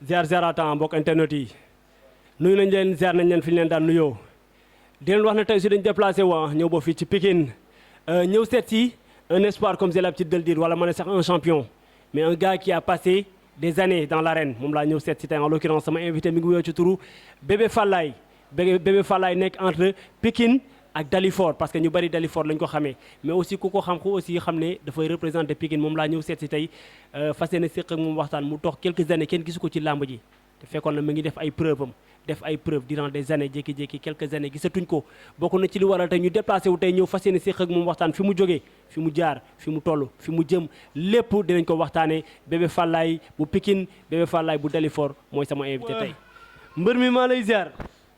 ziar mbokk internet yi nuyu nañ leen ziar nañ leen fi ñu leen daan nuyoo di leen wax ne tey si dañ déplacé waa ñëw ba fii ci Pikine ñëw seet si un espoir comme j'ai l'habitude de le dire wala ma ne sax un champion mais un gars qui a passé des années dans l'arène moom laa ñëw seet si tey en l'occurrence sama invité mi ngi wuyoo ci turu Bébé Falaye Bébé Falaye nekk entre Pikine ak Dalifort parce que ñu bari Dalifort lañ ko xamee mais aussi ku ko xam ko aussi xam ne dafay représenter Pikine moom laa ñëw seet si tey fas yéene séq ak moom waxtaan mu toog quelques années kenn gisu ko ci làmb ji te fekkoon na mu ngi def ay preuve am def ay preuve durant des années jékki-jékki quelques années gisatuñ ko bokk na ci li waral tey ñu déplacé wu tey ñëw fas yéene séq ak moom waxtaan fi mu jógee fi mu jaar fi mu toll fi mu jëm lépp dinañ ko waxtaanee Bébé Falaye bu Pikine Bébé Falaye bu Dalifort mooy sama invité tey mbër mi maa lay ziar.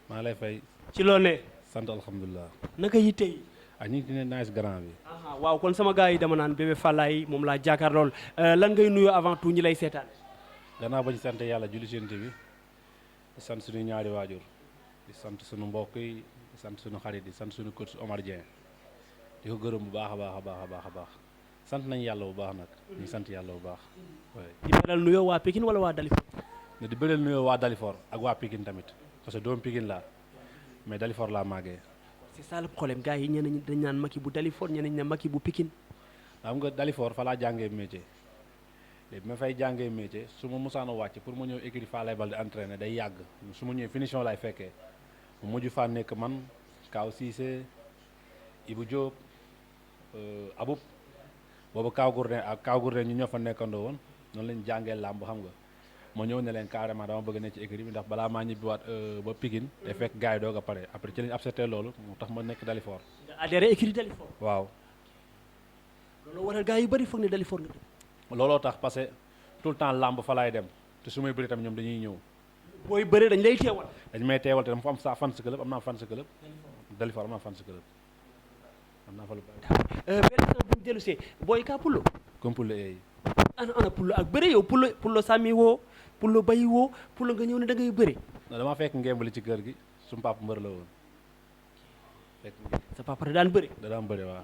maa lay fay. ci loo ne. sant alhamdulilah. naka yitte yi. ñu ngi ne nice grand bi. waaw kon sama gars yi dama naan Bébé Falaye moom laa jaakaar lool lan ngay nuyoo avant tout ñi lay seetaan. gannaaw ba ñu sant yàlla julli ci Yonent bi di sant suñu ñaari waajur di sant suñu mbokk yi di sant suñu xarit di sant suñu coach Omar Dieng di ko gërëm bu baax a baax a baax a baax a baax sant nañu yàlla bu baax nag. ñu sant yàlla bu baax. di beral nuyoo waa Pikine wala waa Dalifort. ne di beral nuyoo waa Dalifort ak waa Pikine tamit parce que doomu Pikine laa mais Dalifort laa màggee. c'est ça le problème gars yi ñeneen ñi dañ naan Macky bu Dalifort ñeneen ñi ne Macky bu Pikine. xam nga Dalifort fa laa jàngee métier léegi ma fay jàngee métier su ma musaana wàcc pour ma ñëw écurie Falaye Baldé entraîner day yàgg su ma ñëwee finition laay fekkee mu mujj faa nekk man Kaaw Cissé Ibou Diop Aboub boobu Kaaw Gourdin ñu ñoo fa nekkandoo woon noonu lañ jàngee làmb xam nga ma ñëw ne leen carrément dama bëgg ne ci écurie bi ndax balaa maa ñibbiwaat ba Pikine te fekk gars yi doog a pare après ci lañ accepté loolu moo tax ma nekk Dalifort. nga adhéré écurie Dalifort. waaw. loolu waral gars yu bëri foog ne Dalifort nga def. looloo tax parce que tout le temps làmb fa laay dem te su may bëri tam ñoom dañuy ñëw. booy bëre dañ lay teewal. dañ may teewal te dama fa am sa fans club am naa fans club. Dalifort am naa fans club am naa fa lu bari. benn temps bu ñu dellu see booy kaa Pullo. comme Pullo eey. ana Pullo ak bëre yow Pullo sàmmi woo Pullo bayi woo Pullo nga ñëw ne da ngay bëre. non dama fekk ngembali ci kër gi su papa mbër la woon. fekk sa papa da daan bëre. da daan bëre waaw.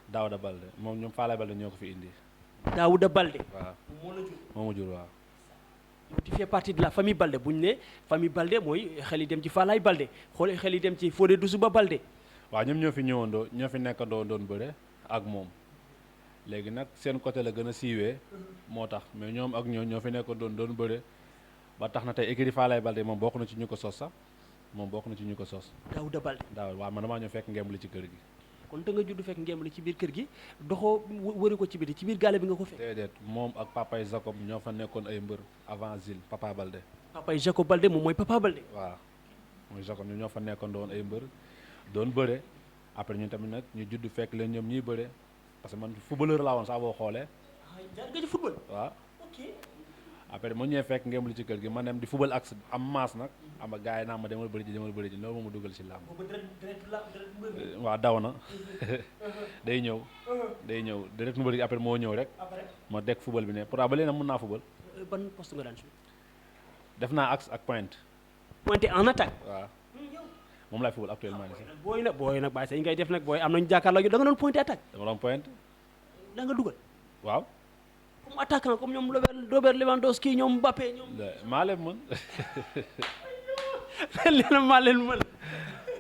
Daouda Balde moom ñoom Falaye Baldé ñoo ko fi indi. Daouda Balde. waaw moo la jur. moo ma jur waaw. tu fais partie de la famille Balde bu ñu ne famille Balde mooy xel yi dem ci Falaye Balde xool xel yi dem ci Fodé Doussouba Balde. waaw ñoom ñoo fi ñëwandoo ñoo fi nekkandoo doon bëre ak moom léegi nag seen côté la gën a siiwee moo tax mais ñoom ak ñoo fi nekkandoo doon bëre ba tax na tey écurie Falaye Baldé moom bokk na ci ñu ko sos sax moom bokk na ci ñu ko sos. Daouda Balde. waaw man damaa ñëw fekk ngemb li ci kër gi. kon da nga judd fekk ngemb li ci biir kër gi doxoo wëri ko ci biir gaale bi nga ko fekk. déedéet moom ak papay Jacob ñoo fa nekkoon ay mbër avant Zil Papa Balde. papay Jacob Balde moom mooy Papa Balde. waaw mooy Jacob ñoo fa nekkoon doon ay mbër doon bëre après ñun tamit nag ñu judd fekk leen ñoom ñuy bëre parce que man footballeur laa woon sax boo xoolee. jaar nga ci football. waaw ok. après mu ñëwee fekk ngemb li ci kër gi ma dem di football ak am maas nag am gars yi naa ma demal bëri ji loolu moo ma dugal ci làmb. waaw daw na day ñëw direct mu bëri après moo ñëw rek ma dekk football bi ne pourtant ba léegi nag mën naa football. ban poste nga daan joué. def naa axe ak pointe. pointe en attaque. waaw moom laay football actuellement nii sax. booy nag bàyyi sa yi ngay def nag booy am nañu jàkkaarloo da nga doon pointe attaque. dama doon pointe. da nga dugal. waaw. comme attaquant comme ñoom Robert Lewandowski ñoom Mbappé ñoom. maa leen mën. leneen maa leen mën.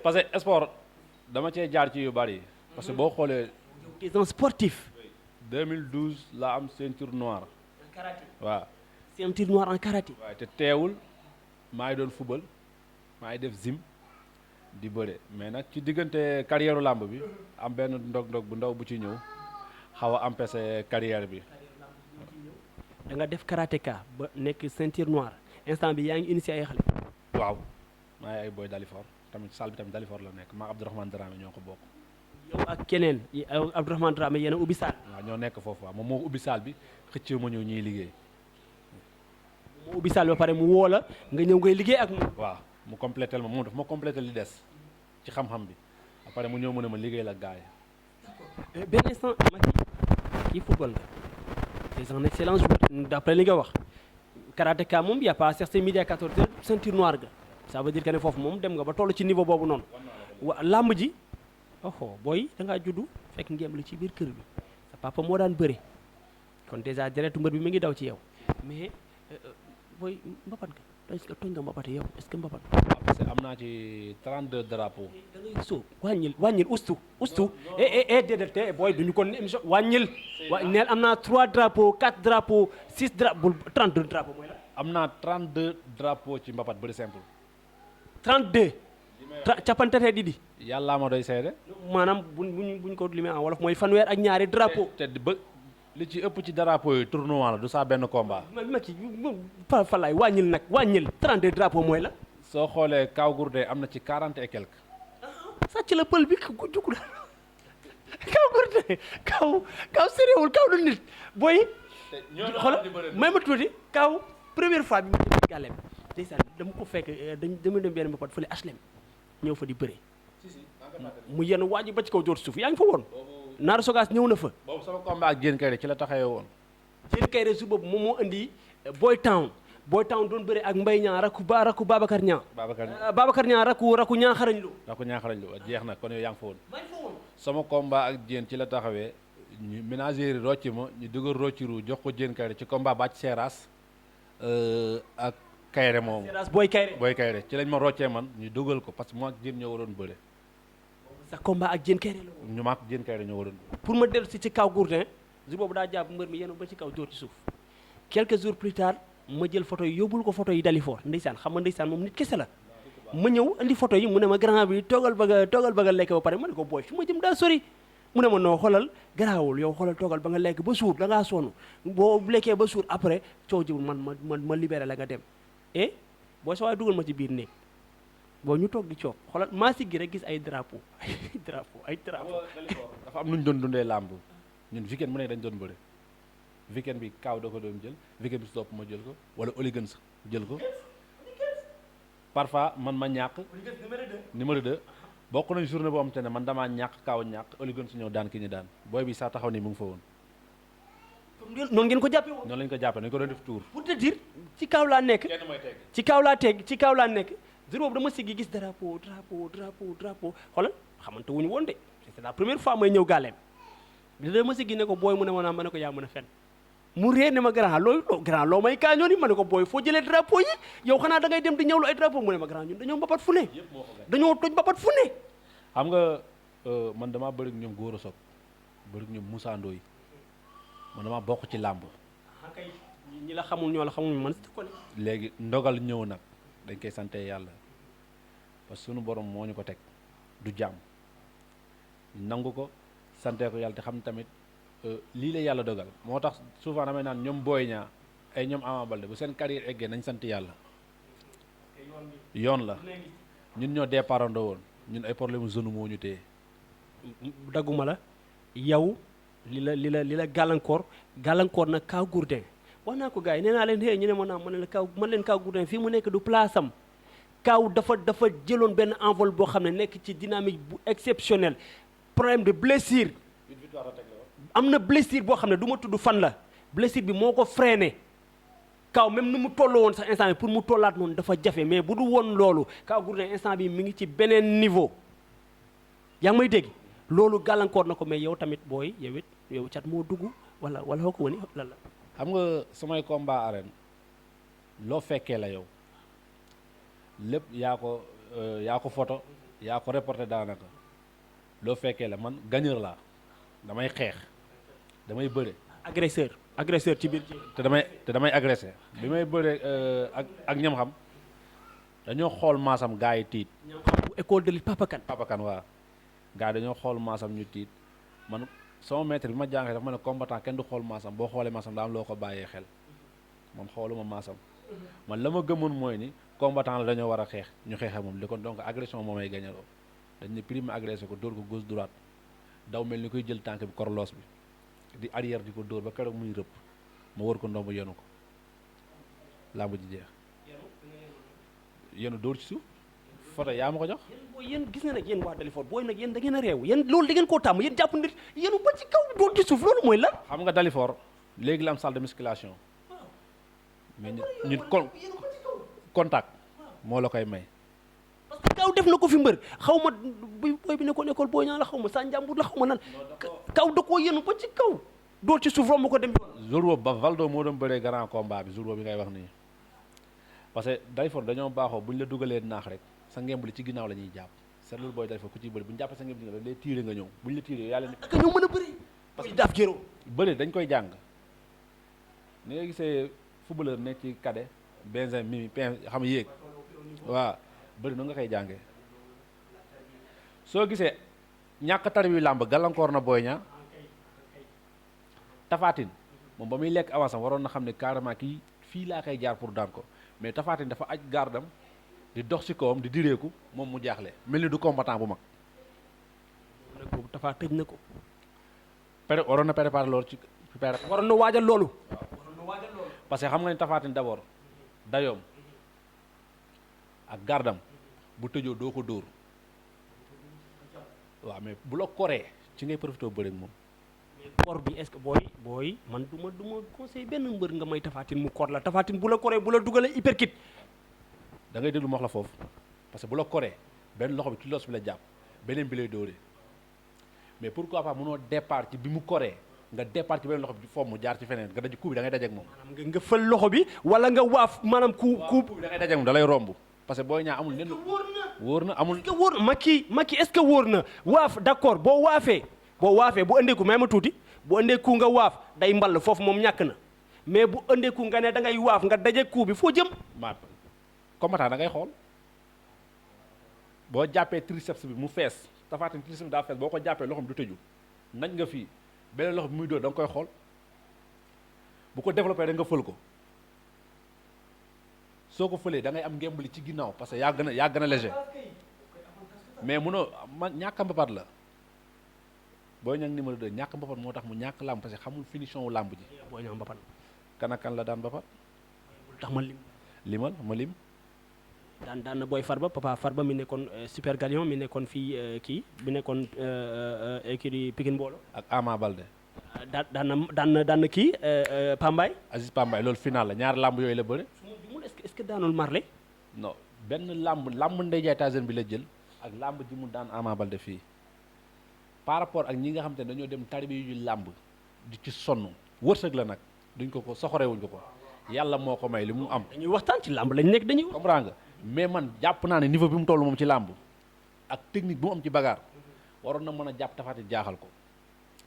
parce que sport dama cee jaar ci yu bari. parce que boo xoolee. tu es un sportif. 2012 laa am ceinture noire. en karaté. waaw. ceinture noire en karaté. waaw te teewul maa ngi doon football maa ngi def gym di bëre mais nag ci diggante carrière làmb bi am benn ndog-ndog bu ndaw bu ci ñëw xaw a empêché carrière bi. da nga def karatéka ba nekk ceinture noire instant bi yaa ngi initié ay xale. waaw maa ngi ay boy Dalifort tamit salle bi tamit Dalifort la nekk maa Abdourahmane Dramé ñoo ko bokk. yow ak keneen Abdourahmane Dramé yéen a ubbi salle. waaw ñoo nekk foofu waaw moom moo ubbi salle bi xëccee ma ñëw ñuy liggéey. mu ubbi salle ba pare mu woo la nga ñëw ngay liggéey ak moom. waaw mu complété ma moom daf ma complété li des ci xam-xam bi après mu ñëw mu ne ma liggéey la gars yi. benn instant Macky kii football nga. c'est un excellent joueur d'après li nga wax karatéka moom y a pas certain midi à 14h ceinture noire ga ça veut dire que ne foofu moom dem nga ba toll ci niveau boobu noonu wa làmb ji oho booy da ngaa juddu fekk ngeen la ci biir kër bi sa papa moo daan bëre kon déjà deretu mbër bi mu ngi daw ci yow mais booy mbapat nga est-ce que tooñ nga mbapate yow est-ce que mbapat. waaw parce que am naa ci 32 drapeaux. da ngay sóob wàññil ustu déedéet te booy duñu ko émission wàññil neel am naa 3 drapeaux 4 drapeaux 6 drapeaux 32 drapeaux mooy la. am naa 32 drapeaux ci mbapat bëri simple. 32. capantete di. yàllaa ma doy seede. maanaam buñ ko limee en wolof mooy fanweer ak ñaari drapeau. te ba li ci ëpp ci drapeau yi tournoi la du saa benn combat. ma ci fa laay wàññil 32 drapeau mooy la. soo xoolee Kaw Gourdin am na ci 40 et quelques. sàcc la pël bi ku jukku la Kaw Gourdin kaw séréwul kaw du nit booy. xoolal may ma tuuti kaw première fois bi mu jëm gàllem ndeysaan dama ko fekk dama dem benn mbapat fële HLM ñëw fa di bëre mu yenn waaju ba ci kaw door suuf yaa ngi fa woon Naar Sogaas ñëw na fa. boobu sama combat ak Diène Kaïré ci la taxawee woon. Diène Kaïré su boobu moom moo indi Boy Town doon bëre ak Mbaye Niang rakku Babacar Niang. Babacar Niang rakku Niang xarañ lu. rakku Niang xarañ lu jeex na kon yow yaa ngi fa woon. sama combat ak Diène ci la taxawee ñu ménagère rocci ma ñu dugal rocciru jox ko Diène Kaïré ci combat bàcc Seras ak Kaïré moomu. Seras Boy Kaïré ci lañ ma roccee man ñu dugal ko parce que moi ak Diène ñoo waroon bëre. sa combat ak Diène Kaïré la woon. ñu maak Diène Kaïré ñoo waroon. pour ma dellu si ci Kaw Gourdin jour boobu daa jàpp mbër mi yenu ba ci kaw dóor ci suuf quelques jours plus tard ma jël photo yi yóbbul ko photo yi Dalifort ndeysaan xam nga ndeysaan moom nit kese la ma ñëw indi photo yi mu ne ma grand bi toogal ba nga lekk ba pare ma ne ko booy fi ma jëm daa sori mu ne ma noo xoolal garaawul yow xoolal toogal ba nga lekk ba suur da ngaa sonn boo lekkee ba suur après coow jiwul ma libéré la nga dem boo sa waay dugal ma ci biir néeg boo ñu toog di coob xoolal maa si gi rek gis ay drapeau dafa am nu ñu doon dundee làmb ñun weekend mu ne dañ doon bëre weekend bi Kaaw da ko doon jël weekend bi si topp ma jël ko wala Oligans jël ko parfois man ma ñàkk numéro 2 bokk nañ journée boo am te ne man damaa ñàkk Kaaw ñàkk Oligans ñëw daan ki ñu daan booy bi saa taxaw nii mu ngi fa woon noonu ngeen ko jàppee woon noonu lañ ko jàppee dañ ko doon def tour pour te dire ci Kaaw laa nekk ci Kaaw laa nekk jour boobu dama siggi gis drapeau xoolal xamante wuñu woon de c'est la première fois may ñëw gàlleem dama siggi ne ko booy mu ne ma naa ma ne ko yaa mën a fen mu ree ne ma grand loo may kaañoo ni ma ne ko booy foo jëlee drapeau yi yow xanaa da ngay dem di ñëwlu ay drapeau mu ne ma grand ñun dañoo mbapat fu ne dañoo toj mbapat fu ne xam nga man damaa bëri ñoom góor a soog bëri ñoom Moussa Ndoye man damaa bokk ci làmb kay ñi la xamul ñoo la xamul man si ko léegi ndogal ñëw nag dañ koy sante yàlla parce que sunu borom moo ñu ko teg du jàmm nangu ko sante ko yàlla te xam tamit lii la yàlla dogal moo tax souvent damay naan ñoom Boy Niang ay ñoom Ama Baldé bu seen carrière eggee nañ sant yàlla yoon la ñun ñoo départandoo woon ñun ay problème zone moo ñu téye dagguma la yow li la gàllankoor nag Kaw Gourdin wax naa ko gars yi nee naa leen ñu ne ma naa ma ne la Kaw Gourdin fii mu nekk du place am Kaw dafa jëloon benn envol boo xam ne nekk ci dynamique bu exceptionnel problème de blessure am na blessure boo xam ne du ma tudd fan la blessure bi moo ko freiné Kaw même nu mu toll woon sax instant bi pour mu tollaat noonu dafa jafe mais bu du woon loolu Kaw Gourdin instant bi mi ngi ci beneen niveau yaa ngi may dégg loolu gàllankoor na ko mais yow tamit booy yow cat moo dugg wala xoo ko wani lan la xam nga samay combat arène loo fekkee la yow lépp yaa ko photo yaa ko reporté daanaka loo fekkee la man gagneur laa damay xeex damay bëre agresseur ci biir te damay agressé bi may bëre ak ñam xam dañoo xool maasam gars yi tiit ñam xam bu école de lutte Papa Kane waaw gars yi dañoo xool maasam ñu tiit man sama maître bi ma jàngee dafa ma ne combattant kenn du xool maasam boo xoolee maasam daa am loo ko bàyyee xel man xooluma maasam man la ma gëmoon mooy ni combattant la dañoo war a xeex ñu xeexee moom li kon donc agression moom ay gañaloo dañ ne prime agressé ko dóor ko gauche droite daw mel ni koy jël tànk bi korloos bi di arrière di ko dóor ba keroog muy rëpp ma wër ko ndomb yenu ko làmb ji jeex yenu dóor ci suuf photo yaa ma ko jox yéen gis nga nag yéen waa Dalifort booy nag yéen da ngeen a réew yéen loolu da ngeen koo tàmm yéen jàpp nit yéenu ba ci kaw dóor ci suuf loolu mooy lan xam nga Dalifort léegi la am salle de musculation mais ñun contact moo la koy may parce que Kaw def na ko fi mbër xaw ma booy bi nekkoon école boo ñaa la xaw ma sa njàmbur la xaw ma nan Kaw da koo yéenu ba ci kaw dóor ci suuf romb ko dem jour boobu ba Valdo moo doon bëree grand combat bi jour boobu bi ngay wax nii parce que Dalifort dañoo baaxoo bu ñu la dugalee naax rek sa ngemb li ci ginnaaw la ñuy jàpp seetlu booy Dalifort ku ciy bëri bu ñu jàppee sa ngemb li nga lay tiire nga ñëw bu ñu la tiiree yàlla ni ak ñoo mën a bëri parce que daaf géro bëri dañ koy jàng ni nga gisee footballeur nekk ci cadet Benjamin Mimi Pin xam yéeg waaw bëri na nga koy jàngee soo gisee ñàkk tari wi làmb gàllankoor na Boy Niang Tapha Tine moom ba muy lekk avance am waroon na xam ne carrément kii fii laa koy jaar pour daan ko mais Tapha Tine dafa aj gardam di dox ci kawam di direeku moom mu jaaxle mel ni du combattant bu mag. nag boobu Tapha tëj na ko waroon na préparer loolu ci waroon na waajal loolu parce que xam nga ni Tapha Tine d'abord dayoom ak gardam bu tëjoo doo ko dóor waaw mais bu la koree ci ngay profité bëri ak moom. kor bi est-ce que booy man du ma conseil benn mbër nga may Tapha Tine mu kor la Tapha Tine bu la koree bu la dugalee hyperkit da ngay déglu ma wax la foofu parce que bu la koree benn loxo bi ci los bi la jàpp beneen bi lay dóoree mais pourquoi pas mënoo départ ci bi mu koree nga départ ci beneen loxo bi fomm mu jaar ci feneen nga daj coup bi da ngay dajeeg moom. maanaam nga fël loxo bi wala nga waaf maanaam coup bi da ngay dajeeg moom da lay romb parce que Boy Niang amul lenn. wóor na amul. est-ce que wóor na Macky est-ce que wóor na waaf d'accord boo waafee bu andeeku may ma tuuti bu andeeku nga waaf day mball foofu moom ñàkk na mais bu andeeku nga ne da ngay waaf nga daje coup bi foo jëm. ma combattant da ngay xool boo jàppee triceps bi mu fees Tapha Tine triceps bi daa fees boo ko jàppee loxoom du tëju nañ nga fii beneen loxo bi muy dóor da nga koy xool bu ko développé da nga fël ko soo ko fëlee da ngay am ngembali ci ginnaaw parce que yaa gën a léger mais munoo ñàkk mbapat la Boy Niang numéro 2 ñàkk mbapat moo tax mu ñàkk làmb parce que xamul finition wu làmb ji. Boy Niang mbapat kan ak kan la daan mbapat. tax ma lim. limal ma lim. daan na Boy Farba Papa Farba mi nekkoon Super Galion mi nekkoon fii kii bi nekkoon écurie Pikine Mbooloo. ak Ama Balde. daan na kii Pambaay. Aziz Pambaay loolu final la ñaar làmb yooyu la bëre. est-ce que daanul Marley. non benn làmb Ndeye Ndiaye Tyson bi la jël ak làmb ji mu daan Ama Balde fii par rapport ak ñi nga xam te ne dañoo dem taribi yu làmb di ci sonn wërsëg la nag duñ ko soxorewuñ ko yàlla moo ko may li mu am. dañuy waxtaan ci làmb lañ nekk dañuy. comprends nga mais man jàpp naa ne niveau bi mu toll moom ci làmb ak technique bi mu am ci bagaar waroon na mën a jàpp Tapha Tine jaaxal ko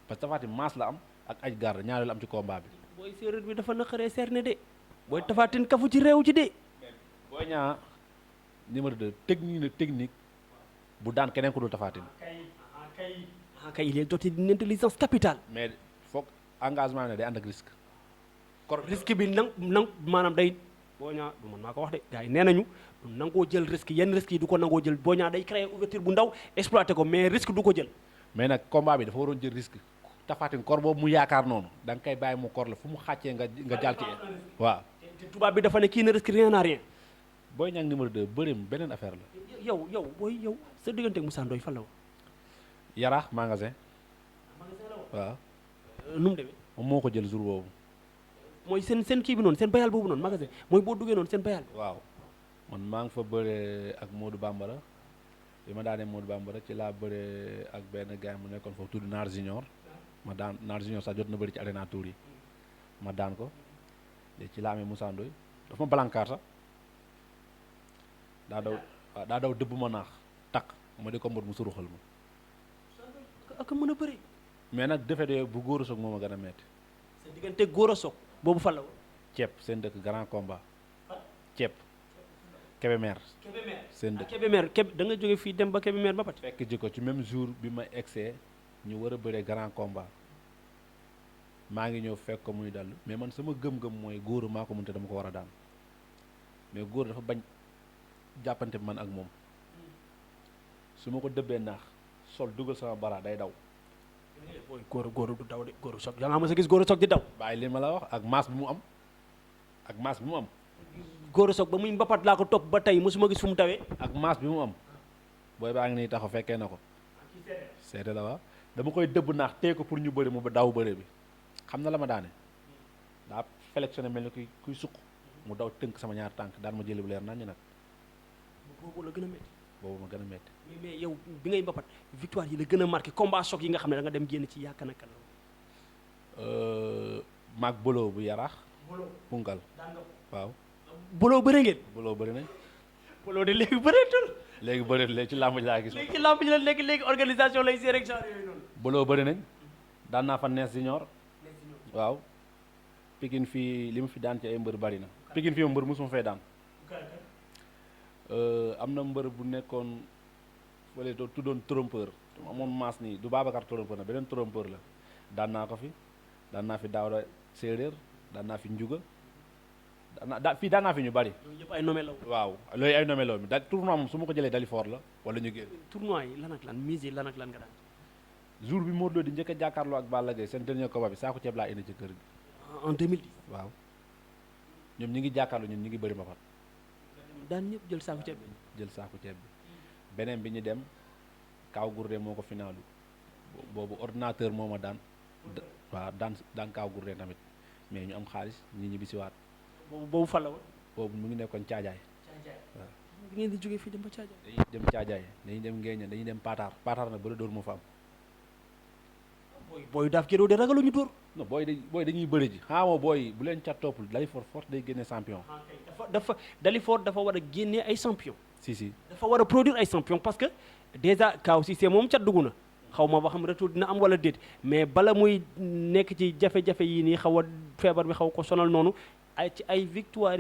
parce que Tapha Tine masse la am ak aj garde ñaareel am ci combat bi. booy séeréer bi dafa naqaree cerné de booy Tapha Tine kafu ci réew ci de. Boy Niang numéro 2 technique bu daan keneen ku dul Tapha Tine. kay il est doté d'une intelligence capitale. mais foog engagement ne day ànd ak risque. risque bi maanaam day. Boy Niang du man maa ko wax de gars yi nee nañu du nangoo jël risque yenn risque yi du ko nangoo jël Boy Niang day créer ouverture bu ndaw exploité ko mais risque du ko jël. mais nag combat bi dafa waroon jël risque Tapha Tine kor boobu mu yaakaar noonu da nga koy bàyyi mu kor la fu mu xàccee nga jàll ci waaw. te tubaab bi dafa ne kii ne risque rien à rien. Boy Niang numéro 2 bëreem beneen affaire la. yow sa diggante ak Moussa Ndoye fan la woon. Yaraax magasin. waaw. nu mu demee. moom moo ko jël jour boobu. mooy seen kii bi noonu seen bayal boobu noonu magasin mooy boo duggee noonu seen bayal. waaw man maa ngi fa bëree ak Modou Bambara bi ma daanee Modou Bambara ci laa bëree ak benn gars mu nekkoon foofu tudd Naar Junior ma daan Naar Junior sax jot na bëri ci Arena Tour yi ma daan ko ci laa amee Moussa Ndoye dafa ma balankaar sax daa daw dëbb ma naax takk ma di ko mbot mu suruxal ma. ak mën a bëri. mais nag defet bu góor a soog moo ma gën a metti. sa diggante góor a soog boobu fan la woon. ceeb seen dëkk grand combat. ceeb. Kébémer. seen dëkk Kébémer da nga jóge fii dem ba Kébémer ba pati. fekk ji ko ci même jour bi ma egsee ñu war a bëree grand combat maa ngi ñëw fekk ko muy dal mais man sama gëm-gëm mooy góor maa ko mënte dama ko war a daan mais góor dafa bañ jàppante bi man ak moom su ma ko dëbbee naax sol dugal sama bara day daw. booy góor du daw de góor soog yaa nga mës a gis góor soog di daw. bàyyi li ma la wax ak masse bi mu am. góor soog ba muy mbapat laa ko topp ba tey mosuma gis fu mu tawee. ak masse bi mu am booy baa ngi nii taxaw fekkee na ko. seete la waaw dama koy dëbb naax tee ko pour ñu bëri mu daw bëre bi xam na la ma daane daa sélectionné mel ni kuy suq mu daw tënk sama ñaar tànk daan ma jëli bu leer nañu nag. boobu la gën a métti. boobu ma gën a métti. mais yow bi ngay mbapat victoire yi la gën a marqué combat choc yi nga xam ne da nga dem génn ci yaakaar na kan la. maag bolo bu yaraax. punkal waaw. boloo bëre ngeen. boloo bëri nañ. boloo de léegi bëreetul. léegi ci làmb ji laa gis. léegi ci lamb ji la nekk léegi organisation lay see rek genre yooyu noonu. boloo bëri nañ daan naa fa nees junior waaw Pikine fii li mu fi daan ci ay mbër bari na Pikine fii mbër mosuma fay daan am na mbër bu nekkoon fële tuddoon trompeur amoon maas nii du Babacar trompeur na beneen trompeur la daan naa ko fi daan naa fi Daawda séeréer daan naa fi njuga fii daan naa fi ñu bari. loolu yëpp ay nommé la woon. waaw loolu ay nommé mi daal tournoi moom su ma ko jëlee Dalifort la wala ñu génn. tournoi yi lan ak lan mise yi lan ak lan nga daan. jour bi Modou Lo di njëkk a jàkkaarloo ak Balla Gaye seen dernier combat bi saako ceeb laa indi ci kër gi. en 2010. waaw ñoom ñi ngi jàkkaarloo ñun ñi ngi bëri mbapat. daan ñëpp jël saako ceeb bi. jël saako ceeb bi beneen bi ñu dem Kaaw Gourdin moo ko finaalu boobu ordinateur moo ma daan waaw daan Kaaw Gourdin tamit mais ñu am xaalis ñi ñibbi si waat. boobu fan la woon. boobu mu ngi nekkoon Caajaay. waaw bi ngeen di jógee fii dem ba Caajaay. dañuy dem Caajaay dañuy dem Ngéeña dañuy dem Pataar nag bëri dóor moo fa am. booy daaf géroo de ragaluñu dóor. non booy dañuy bëri ji xamoo booy bu leen cat toppul Dalifort force day génne champion. dafa Dalifort dafa war a génne ay champion. si dafa war a produire ay champion parce que déjà Kaaw Cissé moom cat dugg na xaw ma ba xam retour dina am wala déet mais bala muy nekk ci jafe-jafe yi nii xaw a feebar bi xaw ko sonal noonu ci ay victoire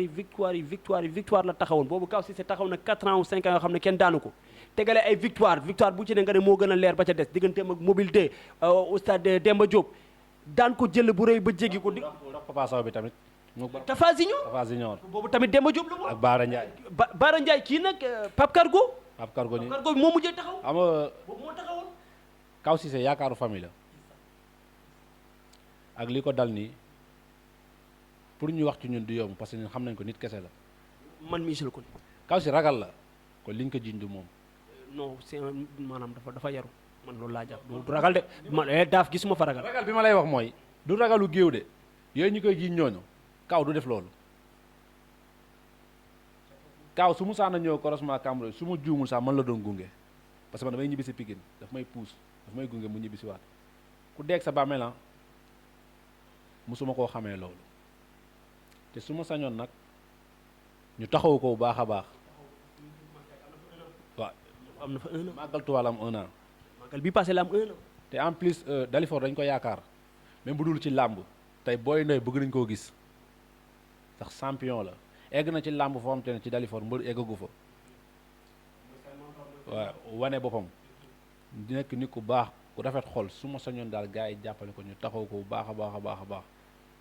la taxawoon boobu Kaaw Cissé taxaw na 4 ans ou 5 ans yoo xam ne kenn daanu ko tegale ay victoire bu ci ne nga ne moo gën a leer ba ca des digganteem ak mobilité au stade Demba Diop daan ko jël bu rëy ba jéggi ko di Papa Sow bi tamit. Tafa Junior boobu tamit Demba Diop la moom. ak Baara Ndiaye. Baara Ndiaye kii nag Pape Cargo. Pape Cargo bi moo mujjee taxaw. xam nga boobu moo taxawoon. Kaaw Cissé yaakaaru famille la ak li ko dal nii pour ñu wax ci ñun du yomb parce que ñun xam nañ ko nit kese la. man mii si la ko. Kaaw Cissé ragal la kon liñ ko jiñ du moom. non c'est maanaam dafa yaru man loolu laa jàpp du ragal de man daaf gisuma fa ragal. ragal bi ma lay wax mooy du ragalu géew de yooyu ñu koy jiñ ñooñu Kaaw du def loolu. Kaaw su mu saan a ñëw croisement Cambérène su ma juumul sax man la doon gunge parce que man damay ñibbi si Pikine daf may puus daf may gunge mu ñibbi si waat ku deeg sa bàmmeel musuma koo xamee loolu te su ma sañoon nag ñu taxawu ko bu baax a baax waaw. am na fa 1 an màggal Tuubaa la am 1 an. màggal bi passé la am 1 an. te en plus Dalifort dañ ko yaakaar même bu dul ci làmb tey booy ndoy bëgg nañ koo gis ndax champion la. egg na ci làmb foo xam te ne ci Dalifort mbër eggagu fa waaw wane boppam di nekk nit ku baax ku rafet xol su ma sañoon daal gars yi jàppale ko ñu taxaw ko bu baax a baax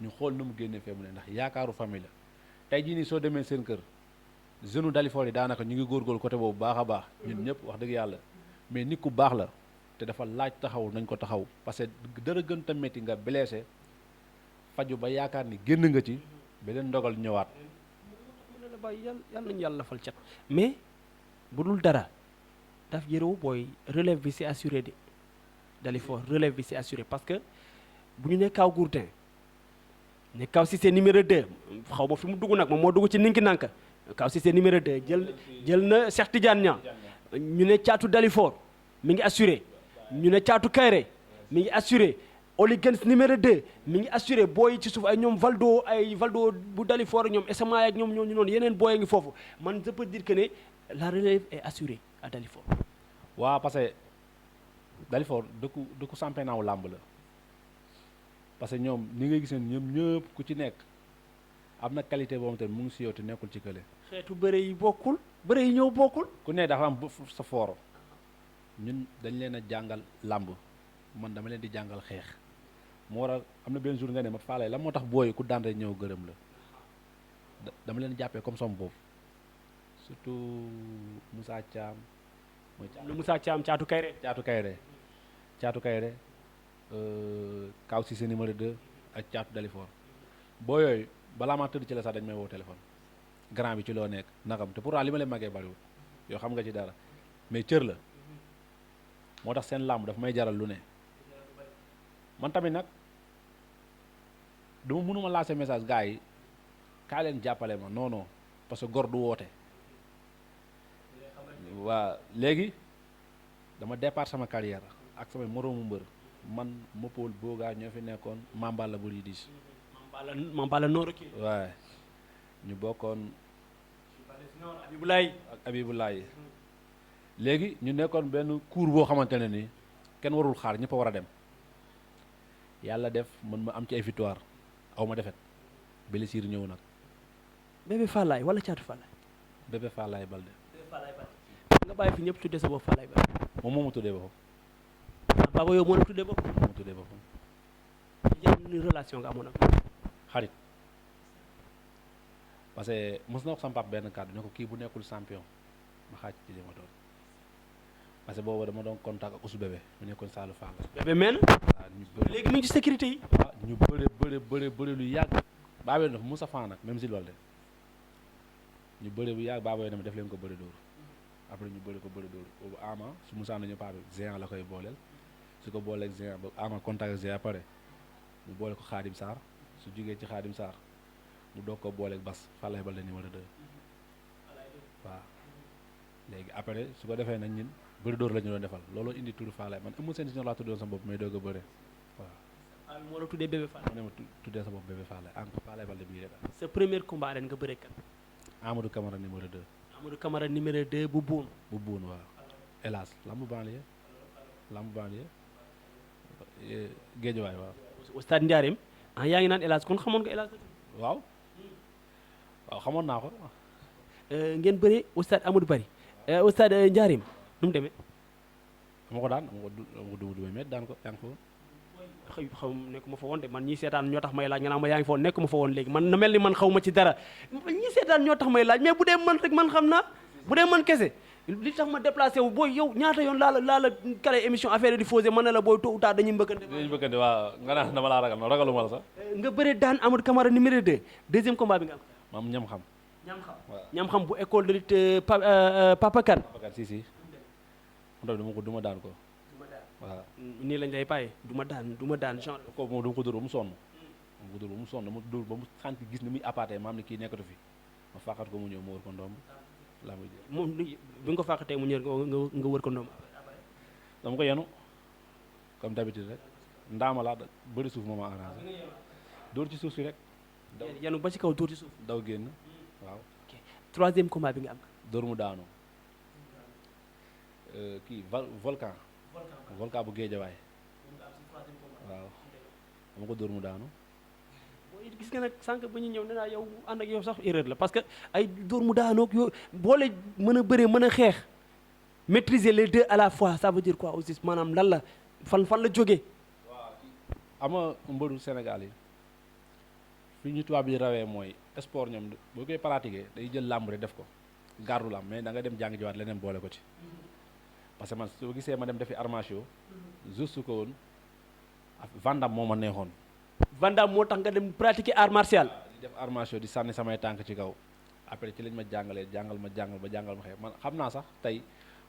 ñu xool na mu génnee fee mu ne ndax yaakaaru famille la tey jii nii soo demee seen kër jeune Dalifort yi daanaka ñu ngi góorgóorlu côté boobu baax a baax ñun ñëpp wax dëgg yàlla mais nit ku baax la te dafa laaj taxaw nañ ko taxaw parce que dara gën ta métti nga blessé faju ba yaakaar ni génn nga ci beneen ndogal ñëwaat. yàlla nañu yàlla fal cat mais bu dul dara daf yërëw booy relève bi c'est assuré de Dalifort relève bi c'est assuré parce que bu ñu ne Kaaw Gourdin ne Kaaw Cissé numéro 2 xaw ma fi mu dugg nag moom moo dugg ci ninki nanka Kaaw Cissé numéro 2 jël na Cheikh Tidiane Niang ñu ne caatu Dalifort mi ngi assuré ñu ne caatu Kayre mi ngi assuré Oli Gens numéro 2 mi ngi assuré booy ci suuf ay ñoom Valdo bu Dalifort ñoom SMA ak ñoom ñooñu noonu yeneen booy ngi foofu man je peux dire que ne la relève est assurée à Dalifort. waaw parce que Dalifort dëkku championnat wu làmb la parce que ñoom ni ngay gis ñoom ñëpp ku ci nekk am na qualité boobu tamit mu ngi si yow te nekkul ci kële. xeetu bëre yi bokkul bëre yi ñëw bokkul. ku ne dafa am sa fooro ñun dañ leen a jàngal làmb man dama leen di jàngal xeex. moo waral am na benn jour nga ne ma faalay la moo tax booy ku daan rek ñëw gërëm la dama leen jàppee comme som boobu surtout Moussa Thiam mooy Moussa Thiam caatu Kayre Kaaw Cissé numéro 2 ak caatu Dalifort boo yooyu balaa maa tëdd ci la sax dañ may woo téléphone grand bi ci loo nekk nakam te pourtant li ma leen màggee bariwul yoo xam nga ci dara mais cër la moo tax seen làmb daf may jaral lu ne man tamit nag dama mënuma lancer message gars yi kaa leen jàppale ma non parce que gor du woote waa léegi dama départ sama carrière ak sama moroomu mbër man Mopol Boga ñoo fi nekkoon Mambala bu Ridis Mambala Noor kii waaye ñu bokkoon Abibulaay ak Abibulaay léegi ñu nekkoon benn cours boo xamante ne ni kenn warul xaar ñëpp a war a dem yàlla def man ma am ci ay victoire aw ma defet blessure ñëw nag bébé Fallaye wala caatu Fallaye. bébé Fallaye Balde nga bàyyi fi ñëpp tuddee sa bopp Fallaye Balde. moom moo ma tuddee boppam papa yow moo la tuddee bopp. moo ma tuddee boppam yan relation nga amoon ak xarit parce que mos na wax sama papa benn kàddu ne ko kii bu nekkul champion ma xaaj ci li ma doon parce que boobu dama doon contact ak Oussou bébé mu nekkoon Saalum Fall. bébé meen waaw ñu bëri léegi mu ngi ci sécurité yi. waaw ñu bëri lu yàgg baabee dafa Moussa Fan nag même si loolu de ñu bëri bu yàgg baabee dama def leen ko bëri dóor après ñu bëri ko bëri dóor boobu Ama su Moussa nañu paa bi Géant la koy booleel su ko booleeg Géant ba Ama contact ak Géant pare mu boole ko Khadim Sarr su jugee ci Khadim Sarr mu doog ko booleeg Bas Fallaye Balde numéro 2 waaw léegi après su ko defee nag ñun bëri dóor la ñu doon defal looloo indi turu Fallaye man amul seen si ñoo laa tuddoon sa bopp may doog a bëre waaw moo la tuddee bébé Fallaye. mu ne ma tuddee sa bopp bébé Fallaye encore Fallaye Balde bii rek sa premier combat ren nga bëre kan. Amadou Camara numéro 2 Amadou Camara numéro 2 bu buun. bu buun waaw hélas lamb banlieue géejuwaay waaw au stade Ndiarème ah yaa ngi naan El Hadj kon xamoon nga El Hadj. waaw xamoon naa ko ngeen bëree au stade Amadou Bari au stade Ndiarème nu mu demee. dama ko daan dama ko du may met daan ko yaa ngi fa woon xaw nekkuma fa woon de man ñii seetaan ñoo tax may laaj nga naan ma yaa ngi fa woon nekkuma fa woon léegi man na mel ni man xaw ma ci dara ñii seetaan ñoo tax may laaj mais bu dee man rek man xam naa bu dee man kese li tax ma déplacé wu booy yow ñaata yoon laa la kale émission affaire di fausé man ne la booy tôt ou tard dañuy mbëkkante. dañuy mbëkkante waaw nga naan dama laa ragal non ragaluma la sax. nga bëre daan Amadou Camara numéro 2 deuxième combat bi nga am. maam ñam xam. waaw ñam xam bu école de lutte Papa Kane. Papa Kane si. mu dama ko duma daan ko. waaw nii lañ lay paye du ma daan genre. kooku moom dama ko dóor ba mu sonn. dama ko dóor ba mu sonn dama dóor ba mu xànk gis ni muy appaatee maam ni kii nekkatu fi ma fàqat ko mu ñëw ma wër ko ndomb laa muy jël. moom bi nga ko fàqatee mu ñëw nga wër ko ndomb. dama ko yenu comme d'habitude rek ndaama laa bëri suuf moo ma arrangé dóor ci suuf si rek. yenu ba ci kaw dóor ci suuf. daw génn waaw. ok troisième combat bi nga am. dóor mu daanu kii volcan bu géejawaay waaw dama ko dóor mu daanu. gis nga nag sànq ba ñu ñëw ne naa yow ànd ak yow sax erreur la parce que ay dóor mu daanoog yow boole mën a bëree mën a xeex maîtriser les deux à la fois ça veut dire quoi aussi maanaam lan la fan la jógee. ama mbëru Sénégal yi fi ñu tubaab yi rawee mooy sport ñoom boo koy pratiquer day jël làmb rek def ko gardu làmb mais da nga dem jàng jiwaat leneen boole ko ci parce que man soo gisee ma dem defi armation juste ko woon Vandam moo ma neexoon. Vandam moo tax nga dem pratiquer art martial. di def armation di sànni samay tànk ci kaw après ci lañ ma jàngalee jàngal ma xeex man xam naa sax tey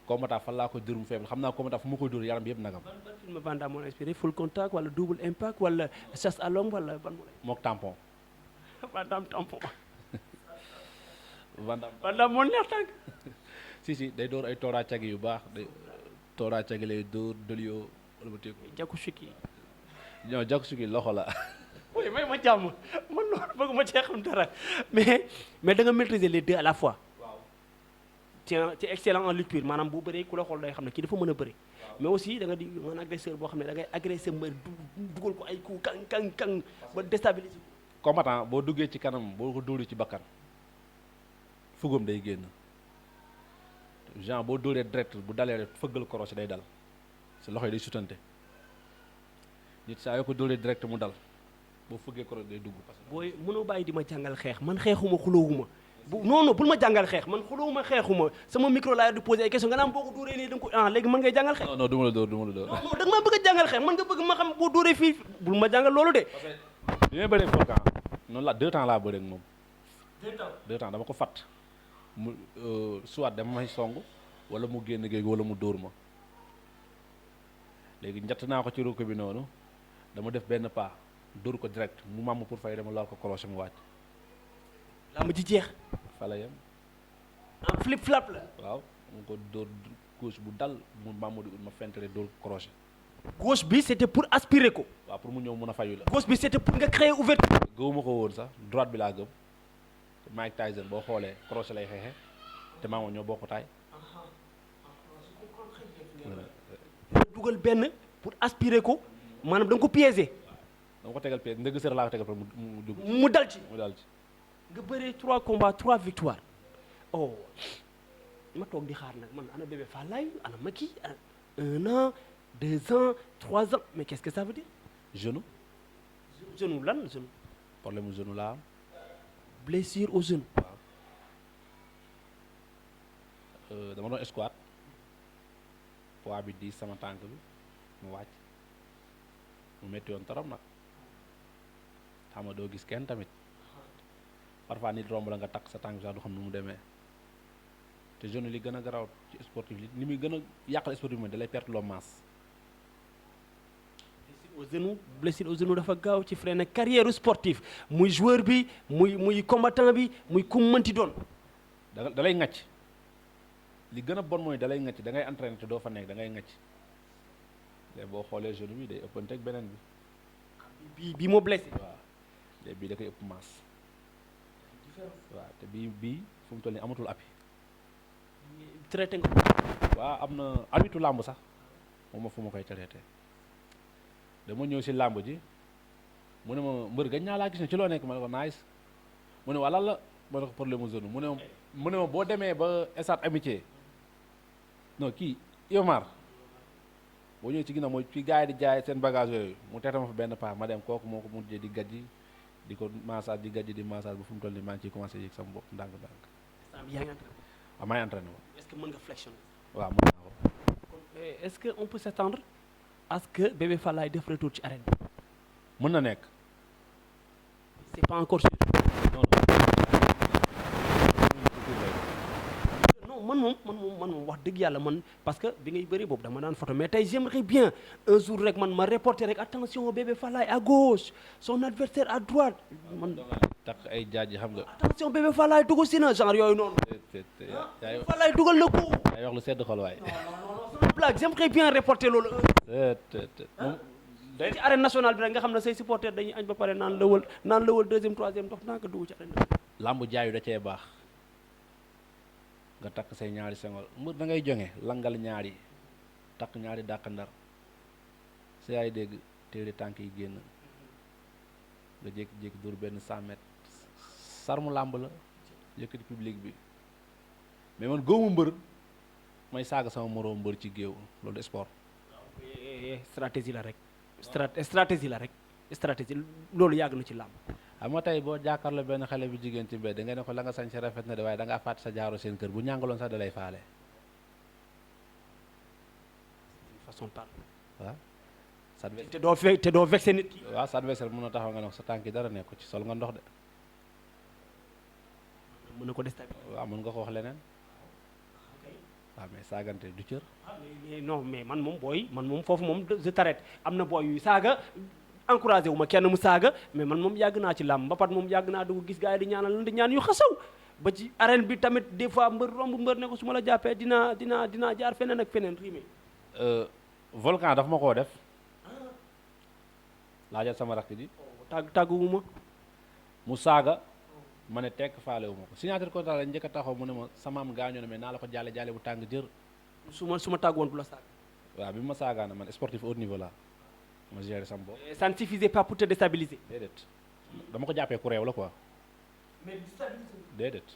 combattant fan laa ko dóor mu faible xam naa combattant fu ma koy dóor yaram bi yëpp nagam. ban film Vandam moo inspiré full contact wala double impact wala chasse à l'homme wala ban moo lay. mook tampon. Vandam tampon. Vandam moo neex tànk. si day dóor ay tooraa cagi yu baax day tooraa cagi lay dóor dëliyoo wala ba téye ko. Jakushiki. non Jakushiki loxo la. oui may ma jàmm man loolu bëgg ma cee xam dara mais da nga maîtriser les deux à la fois. waaw. tu es excellent en lutte pure maanaam bu bëree ku la xool day xam ne kii dafa mën a bëri. mais aussi da nga di un agresseur boo xam ne da ngay agressé mbër dugal ko ay coups kang ba déstabiliser ko. combattant boo duggee ci kanam boo ko dóoree ci bakkan fugam day génn genre boo dóoree direct bu dalee rek fëggal korosé day dal sa loxo yi day sutante nit saa yoo ko dóoree direct mu dal boo fëggee korosé day dugg. parce que booy mënoo bàyyi di ma jàngal xeex man xeexuma xuloowuma non bul ma jàngal xeex man xuloowuma xeexuma sama micro laa di poser ay question nga naan boo ko dóoree nii da nga ko léegi mën ngay jàngal xeex. non du ma la dóor non da nga maa bëgg a jàngal xeex man nga bëgg ma xam boo dóoree fii bul ma jàngal loolu de. bi may bëree volcan noonu la 2 temps laa bëree ak moom. 2 temps dama ko fat mu soit dama may song wala mu génn géej wala mu dóor ma léegi njett naa ko ci ruuko bi noonu dama def benn pas dóor ko direct mu màmm pour fay dama laal ko cloche mu wàcc. laa ma ci jeex. fa la yem. en flip flap la. waaw mu ko dóor gauche bu dal mu màmm di ut ma fentere dóor crochet. gauche bi c'était pour aspirer ko. waaw pour mu ñëw mun a fayu la. gauche bi c'était pour nga créer ouverture. gëwuma ko woon sax droite bi laa gëm. Mike Tyson boo xoolee crochet lay xeexe te maa ñoo bokk taay. dugal benn pour aspirer ko maanaam da nga ko piéger. dama ko tegal piège ndëgg sër laa ko tegal mu dugg mu dal ci mu dal ci. nga bëree 3 combats 3 victoires oh ma toog di xaar nag man ana bébé Falaye ana Macky 1 an 2 ans 3 ans mais qu'est-ce que ça veut dire. genou. genou lan genou. problème mu genou laa am. blessure au genou. waaw dama doon squat poids bi diis sama tànk bi mu wàcc mu métti woon trop nag xam nga doo gis kenn tamit parfois nit romb la nga takk sa tànk bi sax du xam nu mu demee te genou li gën a garaaw ci sportif li ni muy gën a yàqal sportif bi da lay perte loo masse. blessure au genou dafa gaaw ci freiner carrière sportif muy joueur bi muy combattant bi muy ku mënti doon. da lay ŋàcc li gën a bon mooy da lay ŋàcc da ngay entraîner te doo fa nekk da ngay ŋàcc léegi boo xoolee genou bi day ëppante ak beneen bi. bii moo blessé. waaw léegi bii da koy ëpp masse. waaw te bii fu mu toll nii amatul appui. traité nga. waaw am na arbitre làmb sax moom fu ma koy traité. dama ñëw si làmb ji mu ne ma mbër gañ naa laa gis ne ci loo nekk ma ne ko nice mu ne waa lan la ma ne ko problème mu zone mu ne ma boo demee ba stade amitié non kii Iomar boo ñëwee ci ginnaaw mooy fi gars yi di jaay seen bagage yooyu mu teeta ma fa benn paa ma dem kooku moo ko mujjee di gajji di ko massage di gajji di massage ba fu mu toll nii maa ngi ciy commencé yëg sama bopp ndànk-ndànk. yaa ngi entraîné. waaw maa ngi entraîné woon. est-ce que mën nga flexion. waaw mën naa ko. est-ce que on peut s'attendre à ce que bébé Falaye def retour ci arène bi. mën na nekk. c'est pas encore sûr. non man moom wax dëgg yàlla man parce que bi ngay bëri boobu dama daan photo mais tey j'aimerais bien un jour rek man ma reporter rek attention bébé Falaye à gauche son adversaire à droite man. tax ay jaaj xam nga. attention bébé Falaye dugg si na genre yooyu noonu. yaa Falaye dugal na ko. yaa wax lu sedd xol waay. non sama blague j'aimerais bien reporter loolu. ci arène nationale bi rek nga xam ne say supporters dañuy añ ba pare naan lëwal deuxième troisième dox naa ko dugg ci arène. lamb jaayu da cee baax nga takk say ñaari sengol mbër da ngay jonge langal ñaari takk ñaari dàq ndar si yaay dégg téere tànk yi génn nga jékki-jékki dóor benn 100 mètres sarmu làmb la yëkkati public bi mais man góomu mbër may saaga sama moroom mbër ci géew loolu sport. stratégie la rek. stratégie la rek stratégie loolu yàgg na ci làmb. xam nga tey boo jàkkaarloo benn xale bu jigéen ci mbedd da nga ne ko la nga sañ sa rafet na de waaye da ngaa fàtte sa jaaro seen kër bu ñàngaloon sax da lay faale. façon de parler. waaw. te doo vexé nit ki. waaw sa adversaire mën na taxaw nga ne ko sa tànk yi dara nekku ci sol nga ndox de. mën na ko déstabiliser. waaw mën nga ko wax leneen. waaw mais saagante du cër. non mais man moom foofu moom je t'arrête am na booy yuy saaga encouragé wu ma kenn mu saaga mais man moom yàgg naa ci làmb ba pat moom yàgg naa dugg gis gars yi di ñaanal lan di ñaan yu xasaw ba ci arène bi tamit des fois mbër romb mbër ne ko su ma la jàppee dinaa jaar feneen ak feneen riime. volcan dafa ma koo def laajal sama rakk ji. tàgguwu ma. mu saaga ma ne tekk faale wu ma ko signature contrat la njëkk a taxaw mu ne ma samaam gaañoo na mais naa la ko jaale bu tàng jër. su ma tàggoon du la saaga. waaw bi ma saagaa na man sportif haut niveau la ma géré sama bopp. ça ne suffisait pas pour te déstabiliser. déedéet dama ko jàppee ku réew la quoi. mais déstabiliser. déedéet.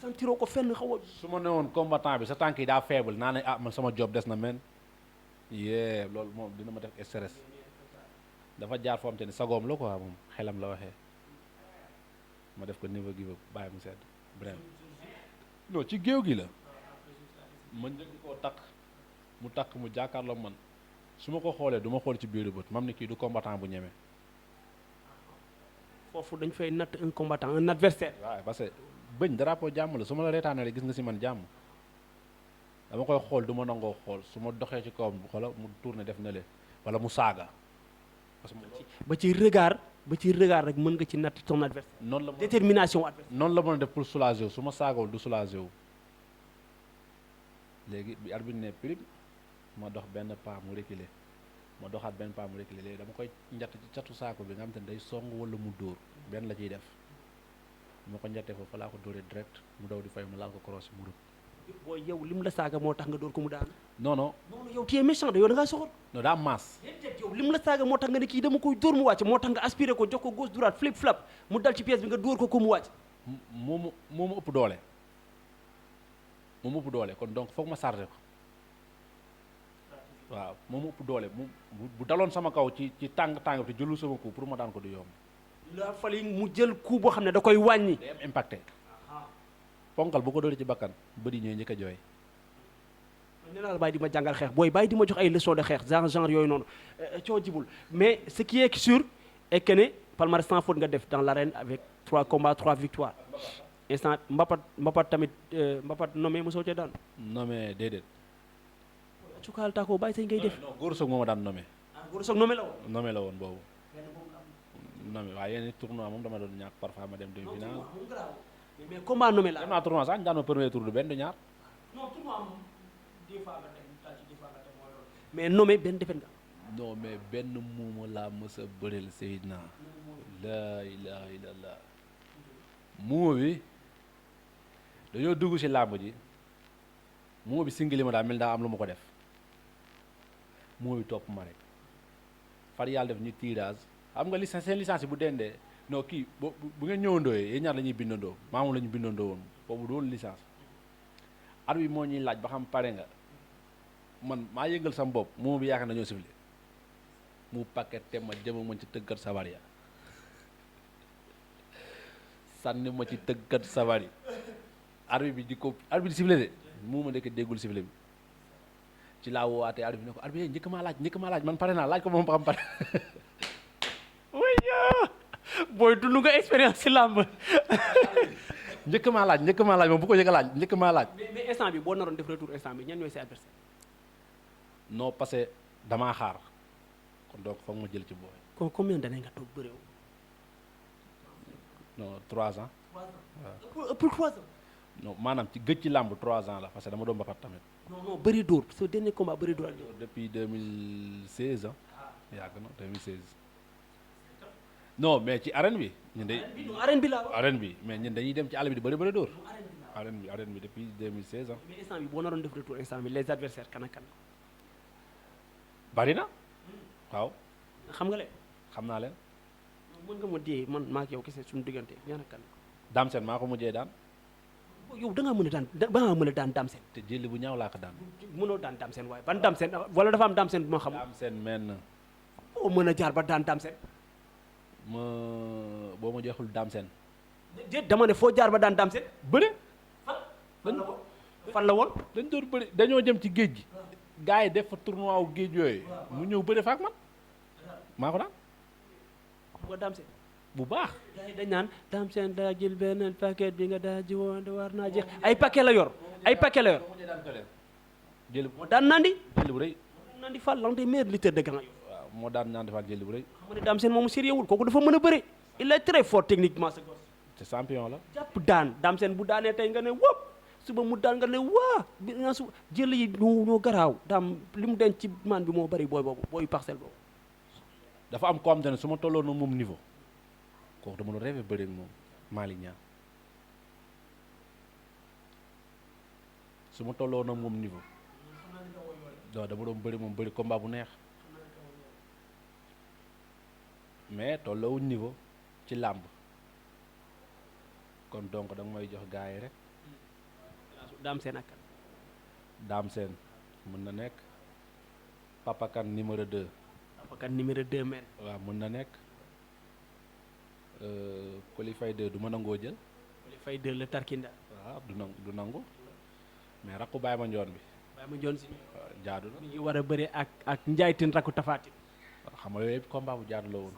sentiroo ko fenn xaw a. su ma newoon combattant bi sa tànk yi daa faible naa ne man sama job des na men yee loolu moom dina ma def stress dafa jaar foo am te ne sagoom la quoi moom xelam la waxee ma def ko niveau gi ba bàyyi mu sedd bref non ci géew gi la ma njëkk koo takk mu jàkkaarloo man su ma ko xoolee du ma xool ci biiru bët mam ni kii du combattant bu ñeme. foofu dañ fay natt un combattant un adversaire. waaw parce que bëñ drapeau jàmm la su ma la reetaanee gis nga si man jàmm dama koy xool du ma nangoo xool su ma doxee ci kawam xoola mu tourné def na le wala mu saaga. parce que ba ci regard rek mën nga ci natt ton adversaire. noonu la détermination adversaire. noonu la mën a def pour soulager wu su ma saagawul du soulager wu léegi bi arbitre ne prime ma dox benn pas mu reculer ma doxaat benn pas mu reculer léegi dama koy njatt ci catu saako bi nga xam te ne day song wala mu dóor benn la ciy def ma ko njattee foofu fa laa ko dóoree direct mu daw di fay mu laal ko cross mu rëb. booy yow lim la saaga moo tax nga dóor ko mu daanu. non non non yow tu es méchant de yow da ngaa soxor. non daa maas. déedéet yow lim la saaga moo tax nga ne kii dama koy dóor mu wàcc moo tax nga aspiré ko jox ko gauche droite flip flap mu dal ci pièce bi nga dóor ko mu wàcc. moo mu ëpp doole. moo mu ëpp doole kon donc foog ma chargé ko. waaw moo mu ëpp doole bu daloon sama kaw ci tàng te jëlul sama coup pour ma daan ko du yomb. la fali mu jël coup boo xam ne da koy wàññi. day am impacté. ponkal bu ko dóoree ci bakkan bëri ñooy njëkk a jooy. nee naa la bàyyi di ma jàngal xeex booy bàyyi di ma jox ay leçons de xeex genre yooyu noonu coo jibul mais ce qui est sûr est que ne palmarès sans faute nga def dans l'arène avec 3 combats 3 victoires instant mbapat tamit mbapat nommé mosoo cee daan. nommé déedéet. cukaal taako bàyyi say ngay def. non góor soog moo ma daan nommé. góor soog nommé la woon. nommé la woon boobu. nommé waaye yenn tournoi moom dama doon ñàkk parfois ma dem demi-finale. mais combat nommé la. dem naa tournoi sax ñu daan ma premier tour du benn du ñaar. non tournoi moom des fois nga dem tàcc des fois nga dem mooy loolu. mais nommé benn defet nga. non mais benn muuma laa mës a bëreel Seydina. laa ilaha illallah. muuma bi dañoo dugg ci làmb ji muuma bi singili ma daal mel daa am lu ma ko def muuma bi topp ma rek far yàlla def ñu tirage xam nga licence seen licence yi bu dendee non kii bu ngeen ñëwandoo yéen ñaar la ñuy bindandoo maamoom la ñu bindandoo woon boobu doon licence ar bi moo ñuy laaj ba xam pare nga man maa yëngal sam bopp muuma bi yaakaar nañoo sifle mu paquet te ma jëma mën ci tëggat sabar ya sànni ma ci tëggat sabar yi arbitre bi di ko arbitre di sifflé de mu ma nekk déggul sifflé bi ci laa woowaatee arbitre bi ne ko arbitre njëkk maa laaj man pare naa laaj ko moom ba xam pare. oui booy dund nga expérience ci làmb. njëkk maa laaj moom bu ko njëkk a laaj njëkk maa laaj. mais instant bi boo naroon def retour instant bi ñan ñooy say adversaire. non parce que damaa xaar kon donc foog ma jël ci booy. kon combien d'années nga toog bëre non 3 ans. 3 ans ëpp 3 ans. non maanaam ci gëj ci làmb 3 ans la parce que dama doon mbapat tamit. non bëri dóor ce dernier combat bëri dóor ak depuis 2016 ah. yàgg na 2016. non mais ci arène bi. ñun day arène bi laa arène bi mais ñun dañuy dem ci àll bi di bëri dóor. arène bi depuis 2016 ah. mais instant bi boo naroon def retour instant bi les adversaires kan ak kan. bari na waaw. xam nga leen. xam naa leen. mën nga ma dee man maa ak yow kese suñu diggante ñaan ak kan. Dame Sène maa ko mujjee daan. yow da ngaa mën a daan ba ngaa mën a daan Dame Sène. te jëli bu ñaaw laa ko daan. mënoo daan Dame Sène waaye ban Dame Sène wala dafa am Dame Sène bu ma xam. Dame Sène men boo mën a jaar ba daan Dame Sène. boo ma joxul Dame Sène. déet dama ne foo jaar ba daan Dame Sène. bëre. fan la woon. dañ doon bëri dañoo jëm ci géej gi. gars yi def fa tournoi wu géej yooyu. mu ñëw bëre fa ak man. maa ko daan. xam nga Dame Sène. bu baax. gars yi dañ naan Dame Sène daa jël beneen paquet bi nga daa ji woon war naa jeex ay paquet la yor ay paquet la yor. jël moo daan nandi. jël bu rëy. nandi Fall l'un des meilleurs lutteurs de grand yow. waaw moo daan naan defal jël bu rëy. xam nga ne Dame Sène moomu sérieux wul kooku dafa mën a bëre. il est très fort techniquement ce gosse. te champion la. jàpp daan Dame Sène bu daanee tey nga ne wóop suba mu daan nga ne waa bi nga su jël yi ñoo garaaw daam li mu denc ci man bi moo bëri booy boobu booy parcelle boobu. dafa am ko am te ne su ma tolloon moom niveau kooku dama doon rêvé bëri ak moom Malick Niang su ma tolloon moom niveau non dama doon bëri moom bëri combat bu neex mais tolloowuñ niveau ci làmb kon donc da nga may jox gars yi rek. Dame Sène ak kan. Dame Sène mën na nekk Papa Kane numéro 2. Papa Kane numéro 2 men. waaw mën na nekk Coly Faye 2 du ma nangoo jël. Coly Faye 2 la Tarkinda. waaw du nangu mais rakku Baye ma njoon bi. Baye ma njoon si. jaadu na mi ngi war a bëre ak Ndiaye Tine rakku Tapha Tine. xam nga yooyu yëpp combat bu jaadu la woon.